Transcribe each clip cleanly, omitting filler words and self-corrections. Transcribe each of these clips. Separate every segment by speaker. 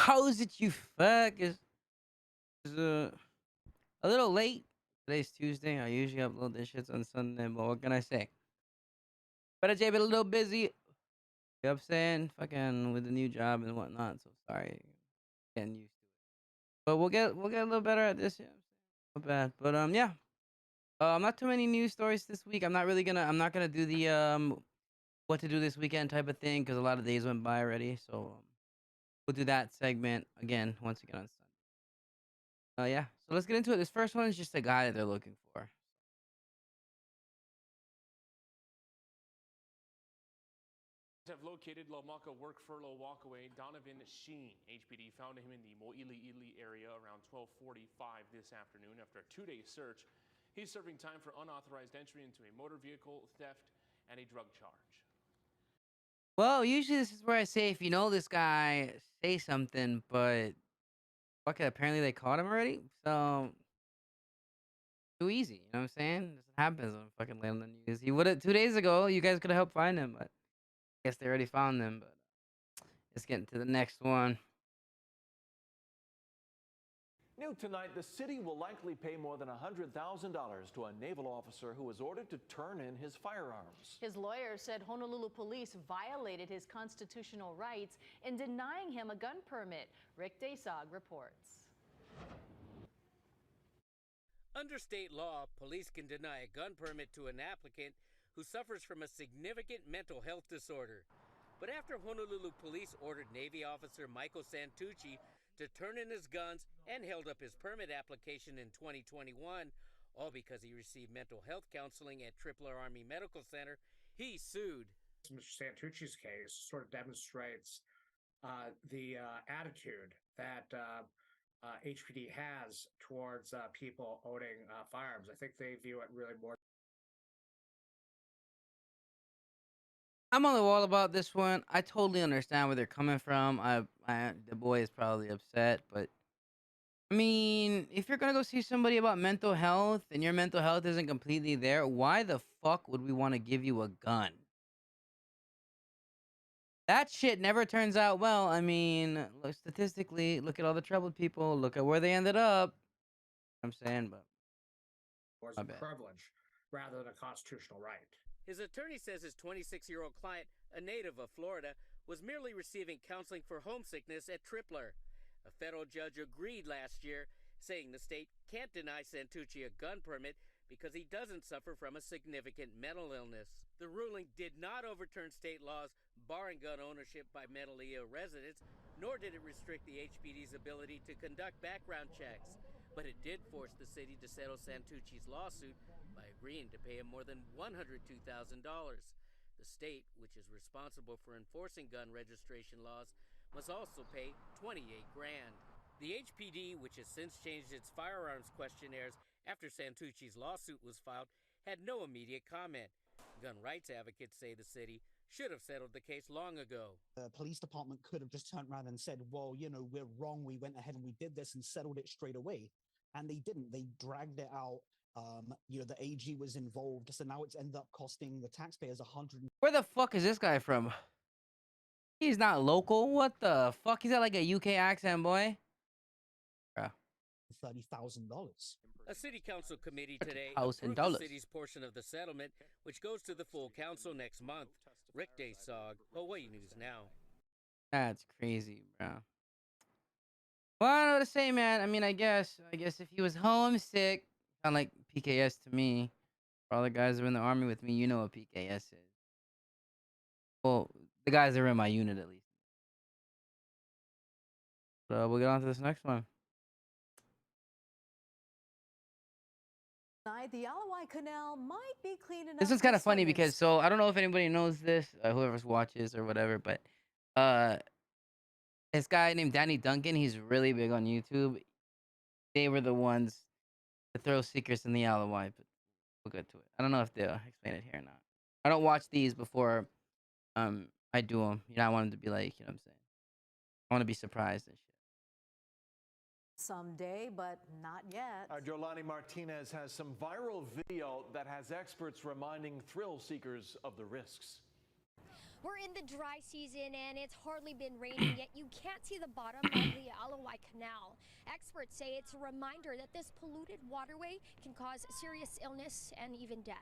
Speaker 1: How's it you fuck? Is a little late. Today's Tuesday. I usually upload this shit on Sunday, but what can I say? But I've been a little busy. You know what I'm saying? Fucking with the new job and whatnot. So sorry. Getting used to it. But we'll get a little better at this. Yeah. Not bad. But yeah. Not too many news stories this week. I'm not gonna do the what to do this weekend type of thing because a lot of days went by already. So we'll do that segment again once again on Sunday. Yeah. So let's get into it. This first one is just a guy that they're looking for.
Speaker 2: Have located Lomaka work furlough walkaway Donovan Sheen. HPD found him in the Mo'iliili area around 12:45 this afternoon after a two-day search. He's serving time for unauthorized entry into a motor vehicle, theft, and a drug charge.
Speaker 1: Well, usually this is where I say if you know this guy, say something, but fuck it, apparently they caught him already. So too easy, you know what I'm saying? This happens on fucking Land on the News. He would have 2 days ago, you guys could have helped find him, but I guess they already found them. But let's get into the next one.
Speaker 3: New tonight, the city will likely pay more than $100,000 to a naval officer who was ordered to turn in his firearms.
Speaker 4: His lawyer said Honolulu police violated his constitutional rights in denying him a gun permit. Rick Desog reports.
Speaker 5: Under state law, police can deny a gun permit to an applicant who suffers from a significant mental health disorder. But after Honolulu police ordered Navy officer Michael Santucci to turn in his guns and held up his permit application in 2021, all because he received mental health counseling at Tripler Army Medical Center, he sued.
Speaker 6: Mr. Santucci's case sort of demonstrates the attitude that HPD has towards people owning firearms. I think they view it really more.
Speaker 1: I'm on the wall about this one. I totally understand where they're coming from. The boy is probably upset, but I mean, if you're gonna go see somebody about mental health and your mental health isn't completely there, why the fuck would we want to give you a gun? That shit never turns out well. I mean, look, statistically, look at all the troubled people. Look at where they ended up. I'm saying, but
Speaker 6: Was
Speaker 1: my
Speaker 6: a
Speaker 1: bad.
Speaker 6: privilege rather than a constitutional right.
Speaker 5: His attorney says his 26-year-old client, a native of Florida, was merely receiving counseling for homesickness at Tripler. A federal judge agreed last year, saying the state can't deny Santucci a gun permit because he doesn't suffer from a significant mental illness. The ruling did not overturn state laws barring gun ownership by mentally ill residents, nor did it restrict the HPD's ability to conduct background checks. But it did force the city to settle Santucci's lawsuit by agreeing to pay him more than $102,000. The state, which is responsible for enforcing gun registration laws, must also pay $28 grand. The HPD, which has since changed its firearms questionnaires after Santucci's lawsuit was filed, had no immediate comment. Gun rights advocates say the city should have settled the case long ago.
Speaker 7: The police department could have just turned around and said, well, you know, we're wrong. We went ahead and we did this and settled it straight away. And they didn't. They dragged it out. You know, the AG was involved. So now it's ended up costing the taxpayers
Speaker 1: Where the fuck is this guy from? He's not local. What the fuck? He's got like a UK accent, boy.
Speaker 7: $30,000.
Speaker 5: A city council committee today
Speaker 1: $30,000.
Speaker 5: approved the city's portion of the settlement, which goes to the full council next month. Rick Desog, Hawaii News Now.
Speaker 1: That's crazy, bro. Well, I don't know what to say, man. I mean, I guess if he was homesick, kind of like PKS to me. For all the guys that are in the army with me, you know what PKS is. Well, the guys that are in my unit at least. So we'll get on to this next one.
Speaker 4: The Alawai Canal might be clean enough.
Speaker 1: This one's kind of funny because I don't know if anybody knows this, whoever watches or whatever, but this guy named Danny Duncan, he's really big on YouTube. They were the ones to throw secrets in the Alawai, but we'll get to it. I don't know if they'll explain it here or not. I don't watch these before I do them. You know, I want them to be like, you know what I'm saying? I want to be surprised and shit.
Speaker 4: Someday, but not yet.
Speaker 3: Jolani Martinez has some viral video that has experts reminding thrill seekers of the risks.
Speaker 8: We're in the dry season and it's hardly been raining yet you can't see the bottom of the Alawai Canal. Experts say it's a reminder that this polluted waterway can cause serious illness and even death.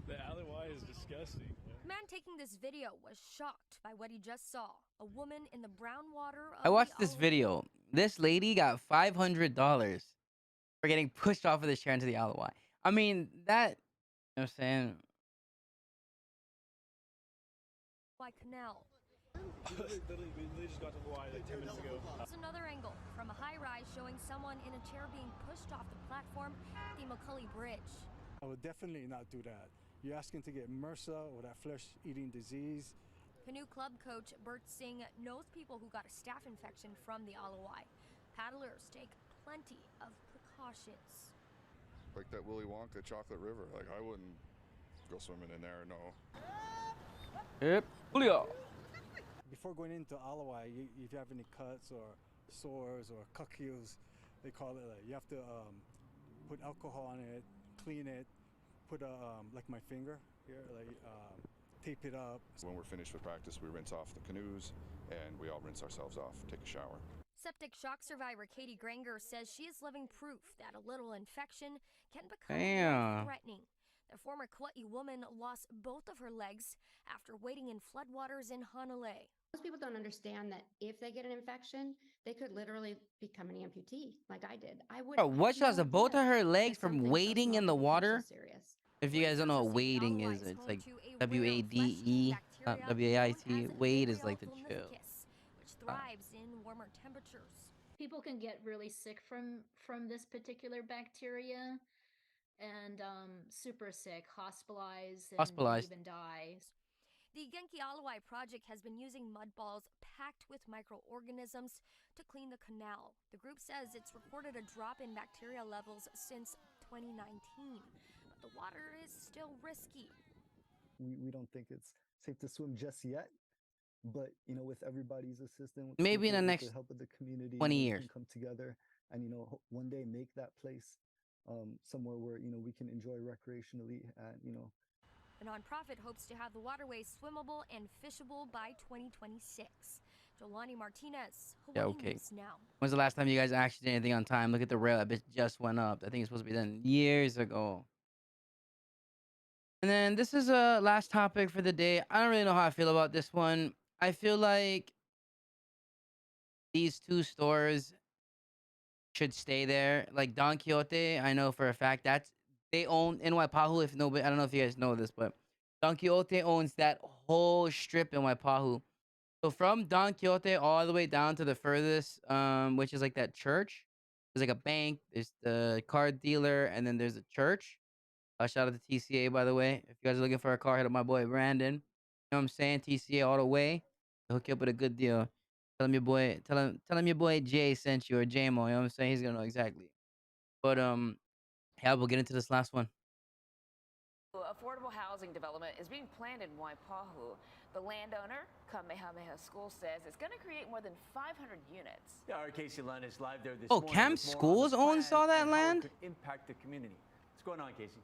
Speaker 9: The Alawai is disgusting.
Speaker 8: The man taking this video was shocked by what he just saw. A woman in the brown water of
Speaker 1: I watched
Speaker 8: the
Speaker 1: this video. This lady got $500 for getting pushed off of this chair into the Alawai. I mean, that, you know what I'm saying?
Speaker 8: Alawai Canal.
Speaker 9: We just got to Hawaii like 10 minutes ago.
Speaker 8: There's another angle from a high-rise showing someone in a chair being pushed off the platform at the McCully Bridge.
Speaker 9: I would definitely not do that. You're asking to get MRSA or that flesh-eating disease.
Speaker 8: Canoe Club coach Bert Singh knows people who got a staph infection from the Alawai. Paddlers take plenty of precautions.
Speaker 10: Like that Willy Wonka chocolate river. Like I wouldn't go swimming in there, no.
Speaker 1: Yep. Julio.
Speaker 9: Before going into Alawai, if you have any cuts or sores or cuckies, they call it, like, you have to put alcohol on it, clean it, put like my finger here, like tape it up.
Speaker 10: So when we're finished with practice, we rinse off the canoes and we all rinse ourselves off, take a shower.
Speaker 8: Septic shock survivor Katie Granger says she is living proof that a little infection can become life-threatening. The former Kauai woman lost both of her legs after wading in floodwaters in Hanalei.
Speaker 11: Most people don't understand that if they get an infection, they could literally become an amputee, like I did. I would.
Speaker 1: Bro, what she lost both of her legs from wading in the water? If you guys don't know what wading is, it's like W-A-D-E, W-A-I-T. Wade is like the chill.
Speaker 8: Which thrives in warmer temperatures.
Speaker 4: People can get really sick from this particular bacteria, and super sick, hospitalized, and even die.
Speaker 8: The Genki Alawai project has been using mud balls packed with microorganisms to clean the canal. The group says it's recorded a drop in bacteria levels since 2019, but the water is still risky.
Speaker 12: We don't think it's safe to swim just yet, but you know, with everybody's assistance,
Speaker 1: maybe in the next
Speaker 12: help of the community,
Speaker 1: 20 years,
Speaker 12: we can come together and one day make that place somewhere where we can enjoy recreationally and
Speaker 8: The nonprofit hopes to have the waterway swimmable and fishable by 2026. Jolani Martinez, Hawaii News Now.
Speaker 1: When's the last time you guys actually did anything on time? Look at the rail. That bitch just went up. I think it's supposed to be done years ago. And then this is a last topic for the day. I don't really know how I feel about this one. I feel like these two stores should stay there. Like Don Quixote, I know for a fact they own in Waipahu. If nobody, I don't know if you guys know this, but Don Quixote owns that whole strip in Waipahu. So from Don Quixote all the way down to the furthest, which is like that church. There's like a bank, there's the car dealer, and then there's a church. Shout out to TCA, by the way. If you guys are looking for a car, hit up my boy Brandon. You know what I'm saying? TCA all the way. He'll hook you up with a good deal. Tell him your boy Jay sent you, or JMO. You know what I'm saying? He's gonna know exactly. But yeah, we'll get into this last one.
Speaker 13: Affordable housing development is being planned in Waipahu. The landowner, Kamehameha School, says it's going to create more than 500 units.
Speaker 3: Yeah, our Casey Lund is live there this
Speaker 1: morning.
Speaker 3: morning.
Speaker 1: Cam Schools owns all that land?
Speaker 3: Impact the community. What's going on, Casey?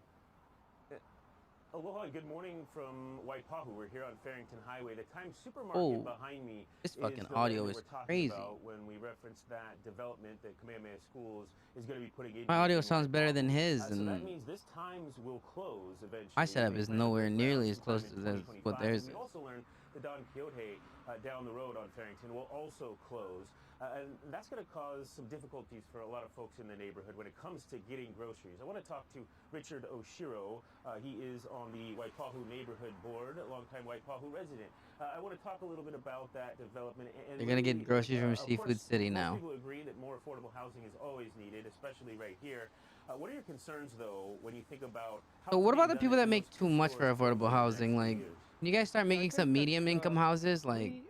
Speaker 14: Aloha, good morning from Waipahu. We're here on Farrington Highway. The Times supermarket behind me
Speaker 1: this fucking audio is crazy.
Speaker 14: When we reference that development that Kamehameha Schools is going to be putting in.
Speaker 1: My audio sounds better than his,
Speaker 14: so
Speaker 1: and
Speaker 14: that means this Times will close eventually.
Speaker 1: my setup is nowhere nearly as close to what theirs is.
Speaker 14: We also learned the Don Quixote down the road on Farrington will also close. And that's going to cause some difficulties for a lot of folks in the neighborhood when it comes to getting groceries. I want to talk to Richard Oshiro. He is on the Waipahu Neighborhood Board, a longtime Waipahu resident. I want to talk a little bit about that development.
Speaker 1: You're going to get groceries from Seafood City now.
Speaker 14: People agree that more affordable housing is always needed, especially right here. What are your concerns, though, when you think about how...
Speaker 1: So what about the people that make too much for affordable housing? Like, can you guys start making some medium income houses? Like,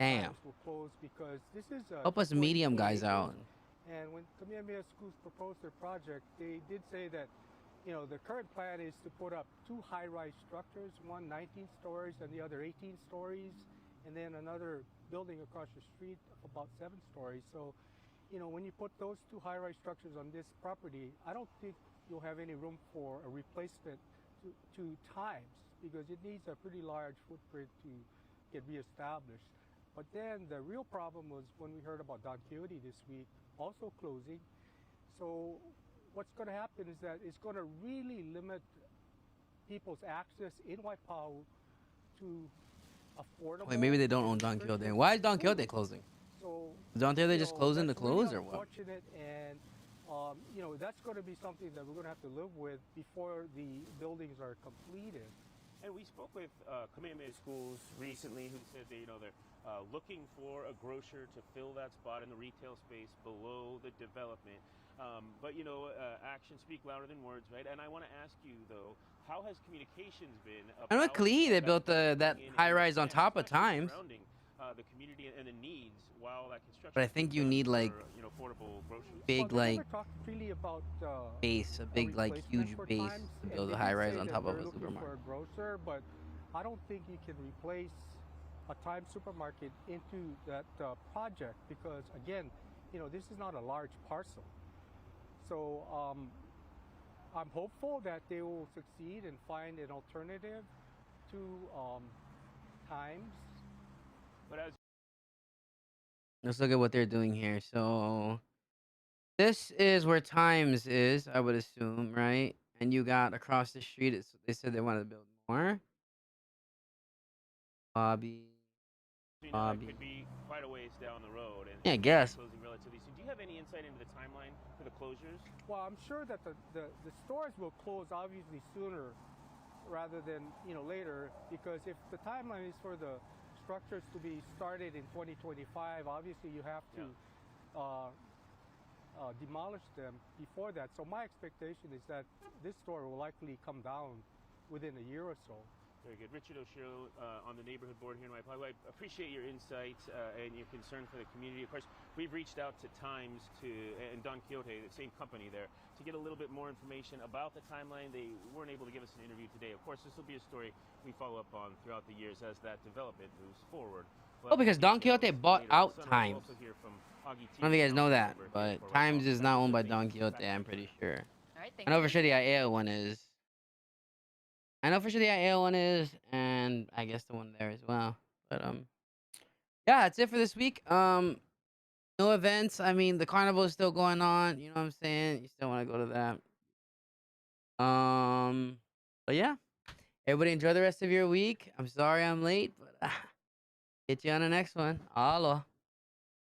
Speaker 1: damn.
Speaker 15: Because this is
Speaker 1: help us medium guys out.
Speaker 15: And when Kamehameha Schools proposed their project, they did say that, the current plan is to put up two high-rise structures, one 19 stories and the other 18 stories, and then another building across the street of about 7 stories. So, when you put those two high-rise structures on this property, I don't think you'll have any room for a replacement to Times. because it needs a pretty large footprint to get reestablished. But then the real problem was when we heard about Don Quixote this week also closing. So what's going to happen is that it's going to really limit people's access in Waipahu to affordable.
Speaker 1: Wait, maybe they don't own Don Quixote. Why is Don Quixote closing?
Speaker 15: So
Speaker 1: Is Don Quixote just closing to
Speaker 15: that's really
Speaker 1: close or what?
Speaker 15: unfortunate, and that's going to be something that we're going to have to live with before the buildings are completed.
Speaker 14: And we spoke with Kamehameha Schools recently, who said they, they're looking for a grocer to fill that spot in the retail space below the development. But actions speak louder than words, right? And I want to ask you though, how has communications been?
Speaker 1: I know at Kalihi they built that high rise on top of Times.
Speaker 14: Surrounding the community and the needs while that construction.
Speaker 1: But I think you need like
Speaker 14: affordable groceries.
Speaker 1: big
Speaker 15: Well, they
Speaker 1: like
Speaker 15: never talked really about
Speaker 1: base, a big like
Speaker 15: replacement
Speaker 1: huge
Speaker 15: for
Speaker 1: base
Speaker 15: Times,
Speaker 1: to
Speaker 15: and
Speaker 1: build
Speaker 15: they
Speaker 1: a high
Speaker 15: did
Speaker 1: rise
Speaker 15: say
Speaker 1: on
Speaker 15: that
Speaker 1: top of
Speaker 15: they're
Speaker 1: a
Speaker 15: looking
Speaker 1: supermarket.
Speaker 15: for a grocer, but I don't think you can replace a Times supermarket into that project because again, this is not a large parcel. So I'm hopeful that they will succeed and find an alternative to Times.
Speaker 14: But as
Speaker 1: Let's look at what they're doing here. So this is where Times is, I would assume, right? And you got across the street. They said they wanted to build more. Bobby.
Speaker 14: it could be quite a ways down the road. And
Speaker 1: Yeah, I guess.
Speaker 14: closing relatively soon. Do you have any insight into the timeline for the closures?
Speaker 15: Well, I'm sure that the stores will close obviously sooner rather than later, because if the timeline is for the structures to be started in 2025, obviously you have to demolish them before that. So my expectation is that this store will likely come down within a year or so.
Speaker 14: Very good. Richard Oshiro on the neighborhood board here in Waipahu. I appreciate your insight and your concern for the community. Of course, we've reached out to Times and Don Quixote, the same company there, to get a little bit more information about the timeline. They weren't able to give us an interview today. Of course, this will be a story we follow up on throughout the years as that development moves forward.
Speaker 1: Oh, because Don Quixote bought out Times. I don't know if you guys know that, but Times is not owned by Don Quixote, I'm pretty sure.
Speaker 13: All right,
Speaker 1: I know for sure the IAO one is. And I guess the one there as well. But yeah, that's it for this week. No events. I mean, the carnival is still going on. You know what I'm saying? You still want to go to that. But yeah, everybody enjoy the rest of your week. I'm sorry I'm late, but get you on the next one. Aloha.